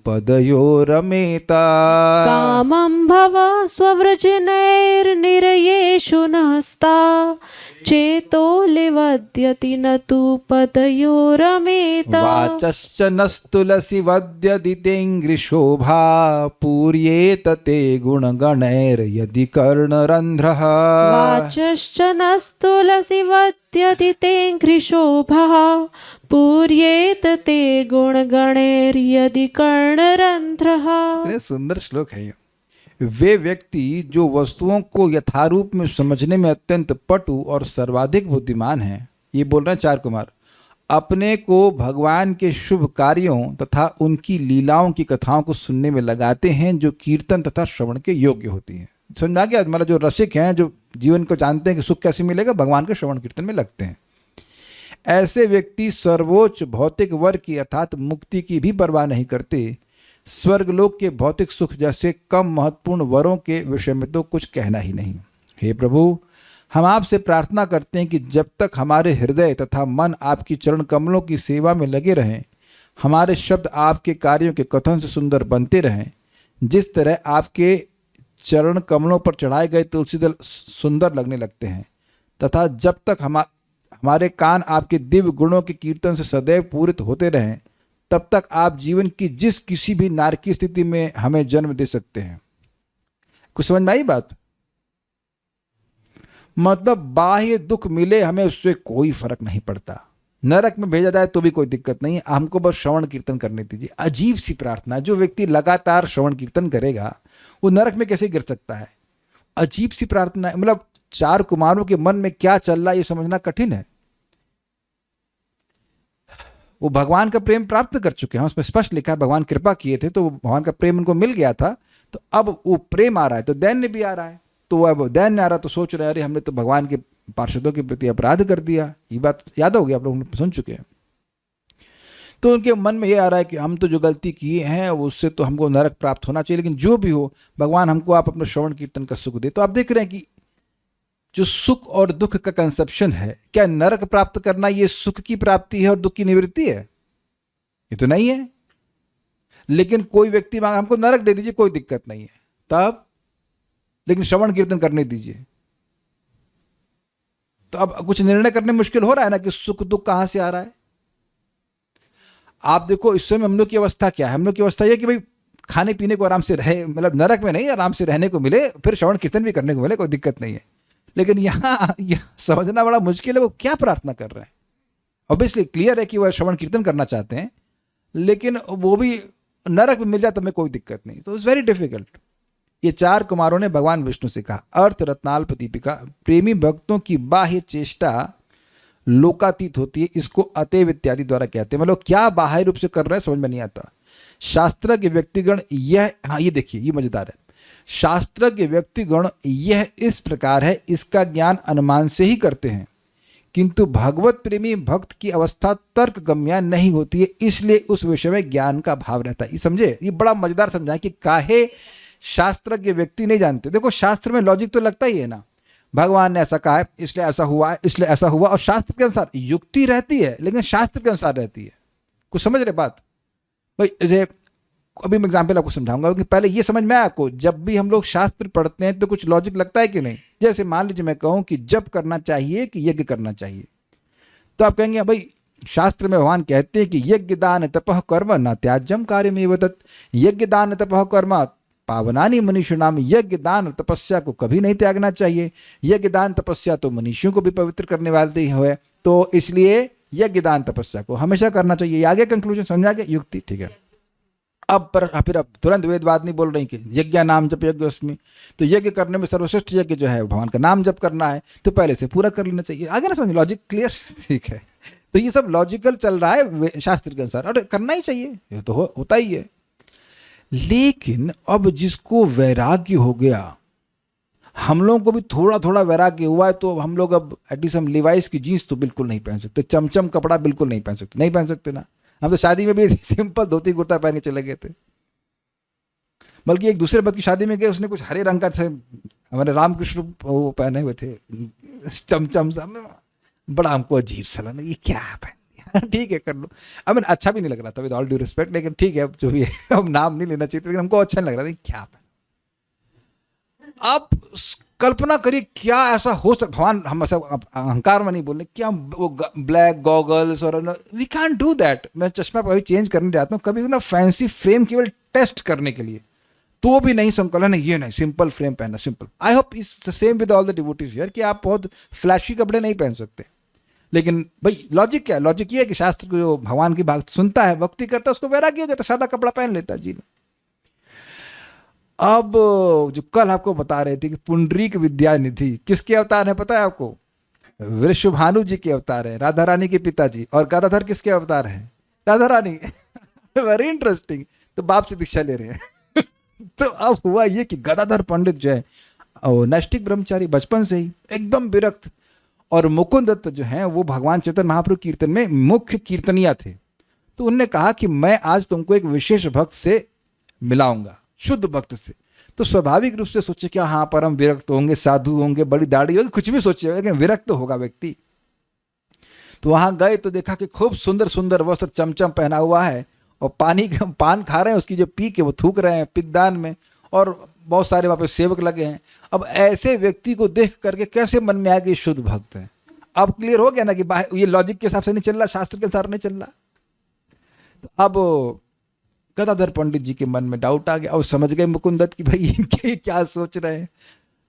पदयोरमेत। कामं भवः स्वव्रजिनेर्निरयेषु नस्ता चेतोलिवद्यति न तु पदयोरमेत। वाचश्च नस्तुलसी वद्यति तेङ्घ्रिशोभा पूर्येत ते गुणगणैर्यदि कर्णरन्ध्रः। वाचश्च नस्तुलसी वद्यति तेङ्घ्रिशोभः पूर्येत ते गुणगणैर्यदि कर्णरन्ध्रः। इतने सुंदर श्लोक है ये। वे व्यक्ति जो वस्तुओं को यथारूप में समझने में अत्यंत पटु और सर्वाधिक बुद्धिमान हैं, ये बोल रहे हैं 4 कुमार, अपने को भगवान के शुभ कार्यों तथा उनकी लीलाओं की कथाओं को सुनने में लगाते हैं, जो कीर्तन तथा श्रवण के योग्य होती हैं। समझा गया? मतलब जो रसिक हैं, जो जीवन को जानते हैं कि सुख कैसे मिलेगा, भगवान के श्रवण कीर्तन में लगते हैं। ऐसे व्यक्ति सर्वोच्च भौतिक वर की अर्थात मुक्ति की भी परवाह नहीं करते। स्वर्गलोक के भौतिक सुख जैसे कम महत्वपूर्ण वरों के विषय में तो कुछ कहना ही नहीं। हे प्रभु, हम आपसे प्रार्थना करते हैं कि जब तक हमारे हृदय तथा मन आपकी चरण कमलों की सेवा में लगे रहें, हमारे शब्द आपके कार्यों के कथन से सुंदर बनते रहें। जिस तरह आपके चरण कमलों पर चढ़ाए गए तुलसी दल सुंदर लगने लगते हैं, तथा जब तक हमारे कान आपके दिव्य गुणों के कीर्तन से सदैव पूरित होते रहें, तब तक आप जीवन की जिस किसी भी नारकीय स्थिति में हमें जन्म दे सकते हैं। कुछ समझ में आई बात? मतलब बाह्य दुख मिले हमें, उससे कोई फर्क नहीं पड़ता। नरक में भेजा जाए तो भी कोई दिक्कत नहीं है, हमको बस श्रवण कीर्तन करने दीजिए। अजीब सी प्रार्थना। जो व्यक्ति लगातार श्रवण कीर्तन करेगा वो नरक में कैसे गिर सकता है? अजीब सी प्रार्थना है। मतलब 4 कुमारों के मन में क्या चल रहा है ये समझना कठिन है। वो भगवान का प्रेम प्राप्त कर चुके हैं, उसमें स्पष्ट लिखा है भगवान कृपा किए थे तो भगवान का प्रेम उनको मिल गया था। तो अब वो प्रेम आ रहा है तो दैन्य भी आ रहा है। तो अब दैन्य आ रहा तो सोच रहे हैं अरे हमने तो भगवान के पार्षदों के प्रति अपराध कर दिया। ये बात याद होगी, आप लोग सुन चुके हैं। तो उनके मन में ये आ रहा है कि हम तो जो गलती किए हैं उससे तो हमको नरक प्राप्त होना चाहिए, लेकिन जो भी हो भगवान हमको आप अपने श्रवण कीर्तन का सुख दे। तो आप देख रहे हैं कि जो सुख और दुख का कंसेप्शन है, क्या नरक प्राप्त करना ये सुख की प्राप्ति है और दुख की निवृत्ति है? ये तो नहीं है। लेकिन कोई व्यक्ति मांगा हमको नरक दे दीजिए, कोई दिक्कत नहीं है, तब लेकिन श्रवण कीर्तन करने दीजिए। तो अब कुछ निर्णय करने मुश्किल हो रहा है ना कि सुख दुख कहां से आ रहा है। आप देखो इस समय हम लोग की अवस्था क्या है। हम लोग की अवस्था यह कि भाई खाने पीने को आराम से रहे, मतलब नरक में नहीं, आराम से रहने को मिले, फिर श्रवण कीर्तन भी करने को मिले, कोई दिक्कत नहीं है। लेकिन यहाँ समझना बड़ा मुश्किल है वो क्या प्रार्थना कर रहे हैं। ऑब्वियसली क्लियर है कि वह श्रवण कीर्तन करना चाहते हैं, लेकिन वो भी नरक में मिल जाए तो हमें कोई दिक्कत नहीं। तो इट्स वेरी डिफिकल्ट। ये 4 कुमारों ने भगवान विष्णु से कहा, अर्थ रत्नाल्प दीपिका, प्रेमी भक्तों की बाह्य चेष्टा लोकातीत होती है, इसको अतएव इत्यादि द्वारा कहते हैं। मतलब क्या बाह्य रूप से कर रहे हैं समझ में नहीं आता। शास्त्र के व्यक्तिगण यह, हाँ ये देखिए ये मजेदार है, शास्त्र के व्यक्तिगण यह इस प्रकार है, इसका ज्ञान अनुमान से ही करते हैं, किंतु भगवत प्रेमी भक्त की अवस्था तर्क गम्या नहीं होती है, इसलिए उस विषय में ज्ञान का भाव रहता है। ये समझे, ये बड़ा मजेदार समझा कि काहे शास्त्र के व्यक्ति नहीं जानते। देखो शास्त्र में लॉजिक तो लगता ही है ना, भगवान ने ऐसा कहा है इसलिए ऐसा हुआ है, इसलिए ऐसा हुआ, और शास्त्र के अनुसार युक्ति रहती है, लेकिन शास्त्र के अनुसार रहती है। कुछ समझ रहे बात भाई? जैसे अभी मैं एग्जाम्पल आपको समझाऊंगा कि पहले ये समझ में आया आपको, जब भी हम लोग शास्त्र पढ़ते हैं तो कुछ लॉजिक लगता है कि नहीं। जैसे मान लीजिए मैं कहूँ कि जप करना चाहिए कि यज्ञ करना चाहिए, तो आप कहेंगे भाई शास्त्र में भगवान कहते हैं कि यज्ञ दान तपः कर्म न त्याज्यम कार्यमेव तत्, यज्ञ दान तपः कर्म पावनानि मनुष्याणाम, यज्ञ दान तपस्या को कभी नहीं त्यागना चाहिए, यज्ञ दान तपस्या तो मनुष्यों को भी पवित्र करने वाले हुए, तो इसलिए यज्ञ दान तपस्या को हमेशा करना चाहिए। ये आगे कंक्लूजन समझा के युक्ति, ठीक है। अब पर फिर अब तुरंत वेदवाद नहीं बोल रही कि यज्ञ नाम जप यज्ञ उसमें, तो यज्ञ करने में सर्वश्रेष्ठ यज्ञ जो है भगवान का नाम जप करना है, तो पहले से पूरा कर लेना चाहिए। आगे ना समझ, लॉजिक क्लियर, ठीक है। तो ये सब लॉजिकल चल रहा है शास्त्र के अनुसार, और करना ही चाहिए, ये तो होता ही है। लेकिन अब जिसको वैराग्य हो गया, हम लोगों को भी थोड़ा थोड़ा वैराग्य हुआ है, तो हम लोग अब एटलीस्ट हम लिवाइस की जीन्स तो बिल्कुल नहीं पहन सकते, चमचम कपड़ा बिल्कुल नहीं पहन सकते, नहीं पहन सकते ना। हम तो शादी में भी सिंपल धोती कुर्ता पहन के चले गए थे। बल्कि एक दूसरे भक्त की शादी में गए, उसने कुछ हरे रंग का हमारे रामकृष्ण वो पहने हुए थे चमचम सा, बड़ा हमको अजीब सा लगा, ये क्या पहन, ठीक है कर लो। अब अच्छा भी नहीं लग रहा था विद ऑल ड्यू रिस्पेक्ट, लेकिन ठीक है अब जो भी है, अब नाम नहीं लेना चाहिए, लेकिन हमको अच्छा नहीं लग रहा था क्या पहन। आप कल्पना करिए क्या ऐसा हो सकता, भगवान हम ऐसा अहंकार में नहीं बोल रहे, क्या वो ब्लैक गॉगल्स और वी कैन डू दैट। मैं चश्मा कभी चेंज करने जाता हूँ, कभी ना फैंसी फ्रेम केवल टेस्ट करने के लिए, तो भी नहीं संकलन नहीं, ये नहीं, सिंपल फ्रेम पहनना, simple. I hope is same with all the devotees here कि आप बहुत फ्लैशी कपड़े नहीं पहन सकते। लेकिन भाई लॉजिक क्या है? लॉजिक ये है कि शास्त्र को जो भगवान की बात सुनता है, भक्ति करता है, उसको वैराग्य हो जाता है, सादा कपड़ा पहन लेता है जी। अब जो कल आपको बता रहे थे कि पुंडरीक विद्यानिधि किसके अवतार है पता है आपको? वृषभानु जी के अवतार है, राधा रानी के पिताजी। और गदाधर किसके अवतार है? राधा रानी। Very interesting. तो बाप से दीक्षा ले रहे हैं। तो अब हुआ ये कि गदाधर पंडित जो है नैष्ठिक ब्रह्मचारी, बचपन से ही एकदम विरक्त, और मुकुंद दत्त जो है वो भगवान चैतन्य महाप्रभु कीर्तन में मुख्य कीर्तनिया थे। तो उन्होंने कहा कि मैं आज तुमको एक विशेष भक्त से मिलाऊंगा, शुद्ध भक्त से। तो स्वाभाविक रूप से सोचे क्या हाँ परम विरक्त होंगे, साधु होंगे, बड़ी दाढ़ी होगी, कुछ भी सोचिए, लेकिन विरक्त होगा व्यक्ति। तो वहां गए तो देखा कि खूब सुंदर सुंदर वस्त्र चमचम पहना हुआ है, और पान खा रहे हैं, उसकी जो पीक है वो थूक रहे हैं पिकदान में, और बहुत सारे वहाँ पे सेवक लगे हैं। अब ऐसे व्यक्ति को देख करके कैसे मन में आया कि शुद्ध भक्त है? अब क्लियर हो गया ना कि ये लॉजिक के हिसाब से नहीं चल रहा, शास्त्र के अनुसार नहीं चल रहा। तो अब गदाधर पंडित जी के मन में डाउट आ गया, और समझ गए मुकुंद दत्त कि भाई इनके क्या सोच रहे हैं।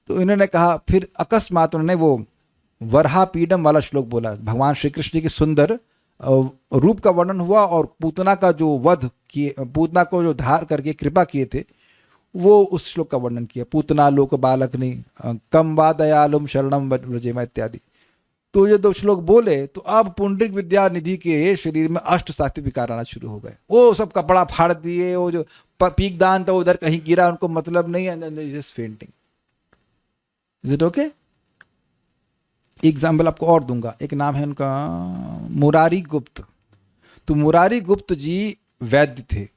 तो इन्होंने कहा, फिर अकस्मात उन्होंने वो वरहा पीडम वाला श्लोक बोला। भगवान श्री कृष्ण की सुंदर रूप का वर्णन हुआ, और पूतना का जो वध किए, पूतना को जो धार करके कृपा किए थे, वो उस श्लोक का वर्णन किया। पूतना लोक बालकनी कम वा दयालुम शरणम व्रजेम इत्यादि। तो ये 2 श्लोक बोले, तो अब पुंडरीक विद्यानिधि के शरीर में अष्ट सात्विक विकार आना शुरू हो गए। वो सब कपड़ा फाड़ दिए, वो जो पीक दान था उधर कहीं गिरा, उनको मतलब नहीं है, just fainting. Is it okay? Example आपको और दूंगा। एक नाम है उनका मुरारी गुप्त। तो मुरारी गुप्त जी वैद्य थे,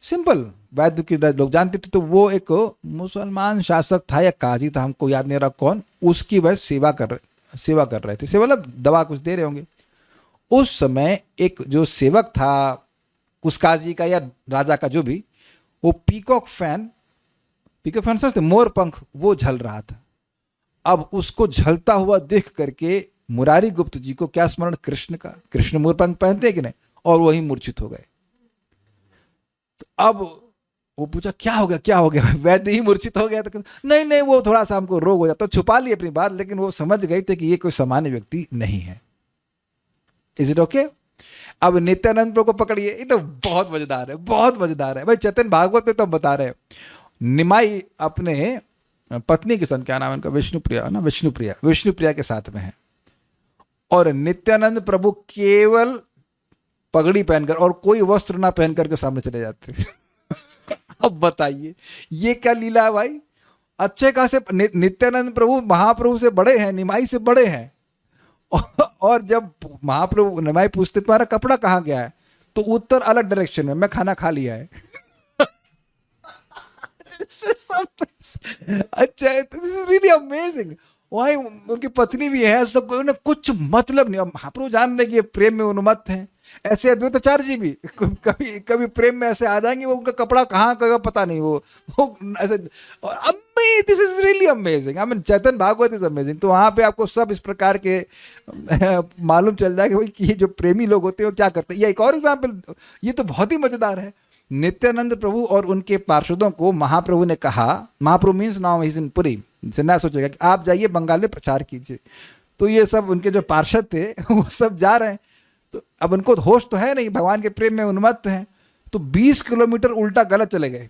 सिंपल वैद्य की लोग जानते थे, तो वो एक मुसलमान शासक था या काजी था, हमको याद नहीं रहा कौन, उसकी वह सेवा कर रहे थे। सेवा मतलब दवा कुछ दे रहे होंगे। उस समय एक जो सेवक था उस काजी का या राजा का जो भी, वो पीकॉक फैन समझते, मोर पंख, वो झल रहा था। अब उसको झलता हुआ देख करके मुरारी गुप्त जी को क्या स्मरण, कृष्ण का। कृष्ण मोर पंख पहनते हैं कि नहीं, और वही मूर्छित हो गए। तो अब वो पूछा क्या हो गया, वैद्य ही मूर्छित हो गया। तो नहीं वो थोड़ा सा हमको रोग हो जाता, छुपा ली अपनी बात, लेकिन वो समझ गए थे कि ये कोई सामान्य व्यक्ति नहीं है। Is it okay? अब नित्यानंद प्रभु को पकड़िए, ये तो बहुत मजेदार है भाई। चैतन्य भागवत में तो बता रहे, निमाई अपने पत्नी के साथ, क्या नाम है उनका, विष्णुप्रिया के साथ में है, और नित्यानंद प्रभु केवल पगड़ी पहनकर और कोई वस्त्र ना पहन करके सामने चले जाते। अब बताइए ये क्या लीला है भाई। अच्छे खासे नित्यानंद प्रभु महाप्रभु से बड़े हैं, निमाई से बड़े हैं, और जब महाप्रभु निमाई पूछते तुम्हारा कपड़ा कहाँ गया है, तो उत्तर अलग डायरेक्शन में, मैं खाना खा लिया है। अच्छा, रियली अमेजिंग। वही उनकी पत्नी भी है, सबको उन्हें कुछ मतलब नहीं। अब महाप्रभु जान रहे कि ये प्रेम में उन्मत्त हैं। ऐसे अद्वैताचार्य जी भी कभी प्रेम में ऐसे आ जाएंगे, वो उनका कपड़ा कहाँ का पता नहीं, वो ऐसे। This is really amazing. I mean Chaitanya Bhagavat is amazing. तो वहाँ पे आपको सब इस प्रकार के मालूम चल जाएगा भाई कि ये जो प्रेमी लोग होते हैं वो क्या करते हैं। ये एक और एग्जाम्पल, ये तो बहुत ही मजेदार है। नित्यानंद प्रभु और उनके पार्षदों को महाप्रभु ने कहा, Mahaprabhu means now is in Puri, से ना सोचेगा कि आप जाइए बंगाल में प्रचार कीजिए। तो ये सब उनके जो पार्षद थे वो सब जा रहे हैं। तो अब उनको होश तो है नहीं, भगवान के प्रेम में उन्मत्त हैं। तो 20 किलोमीटर उल्टा गलत चले गए।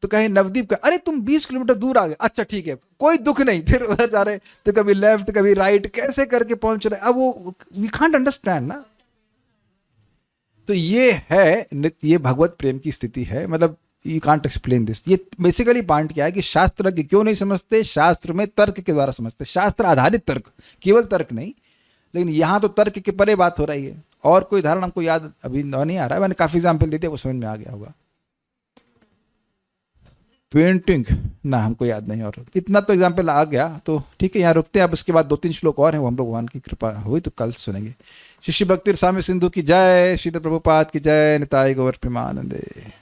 तो कहे नवदीप का, अरे तुम 20 किलोमीटर दूर आ गए, अच्छा ठीक है कोई दुख नहीं। फिर उधर जा रहे, तो कभी लेफ्ट कभी राइट, कैसे करके पहुंच रहे। अब वो वी कांट अंडरस्टैंड ना। तो ये है, ये भगवत प्रेम की स्थिति है। मतलब यू कांट एक्सप्लेन दिस। ये बेसिकली पॉइंट क्या है कि शास्त्रज्ञ क्यों नहीं समझते, शास्त्र में तर्क के द्वारा समझते, शास्त्र आधारित तर्क, केवल तर्क नहीं। लेकिन यहाँ तो तर्क के परे बात हो रही है। और कोई उदाहरण हमको याद अभी नहीं आ रहा है, मैंने काफी एग्जाम्पल दे दिया, वो समझ में आ गया होगा। पेंटिंग ना हमको याद नहीं, और इतना तो एग्जाम्पल आ गया। तो ठीक है, यहाँ रुकते हैं। अब उसके बाद 2-3 श्लोक और हैं, वो हम लोग भगवान की कृपा हुई तो कल सुनेंगे। शिष्य भक्ति स्वामी सिंधु की जय, श्रील प्रभुपाद की जय, निताई गौर प्रेमानंदे।